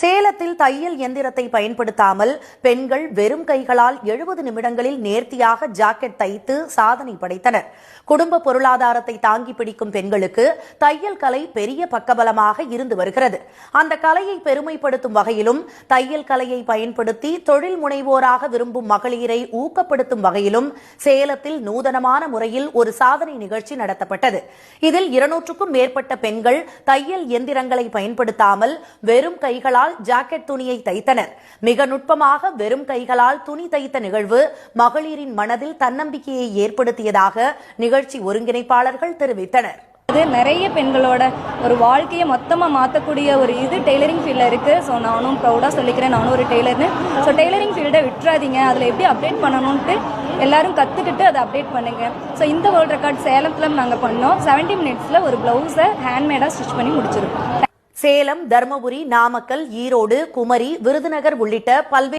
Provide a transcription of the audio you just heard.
சேலத்தில் தையல் எந்திரத்தை பயன்படுத்தாமல் பெண்கள் வெறும் கைகளால் 70 நிமிடங்களில் நேர்த்தியாக ஜாக்கெட் தைத்து சாதனை படைத்தனர். குடும்ப பொருளாதாரத்தை தாங்கி பிடிக்கும் பெண்களுக்கு தையல் கலை பெரிய பக்கபலமாக இருந்து வருகிறது. அந்த கலையை பெருமைப்படுத்தும் வகையிலும் தையல் கலையை பயன்படுத்தி தொழில் முனைவோராக விரும்பும் மகளிரை ஊக்கப்படுத்தும் வகையிலும் சேலத்தில் நூதனமான முறையில் ஒரு சாதனை நிகழ்ச்சி நடத்தப்பட்டது. இதில் 200க்கும் மேற்பட்ட பெண்கள் தையல் எந்திரங்களை பயன்படுத்தாமல் வெறும் கைகளால் ஜாக்கெட் துணியை தைத்தனர். மிக நுட்பமாக வெறும் கைகளால் துணி தைத்த நிகழ்வு மகளிரின் மனதில் தன்னம்பிக்கையை ஏற்படுத்தியதாக நிகழ்ச்சி ஒருங்கிணைப்பாளர்கள் தெரிவித்தனர். நிறைய பெண்களோட ஒரு வாழ்க்கையை மொத்தமாக மாற்றக்கூடிய ஒரு டெய்லரிங் ஃபீல்டில் இருக்குது. ஸோ நானும் ப்ரௌடாக சொல்லிக்கிறேன், நானும் ஒரு டெய்லர்னு. ஸோ டெய்லரிங் ஃபீல்டை விட்டுறாதீங்க, அதில் எப்படி அப்டேட் பண்ணணும்ட்டு எல்லாரும் கற்றுக்கிட்டு அதை அப்டேட் பண்ணுங்க. ஸோ இந்த வேர்ல்ட் ரெக்கார்ட் சேலத்தில் நாங்கள் பண்ணோம். 70 மினிட்ஸில் ஒரு ப்ளவுஸை ஹேண்ட்மேடாக ஸ்டிச் பண்ணி முடிச்சிருக்கோம். சேலம், தர்மபுரி, நாமக்கல், ஈரோடு, குமரி, விருதுநகர் உள்ளிட்ட பல்வேறு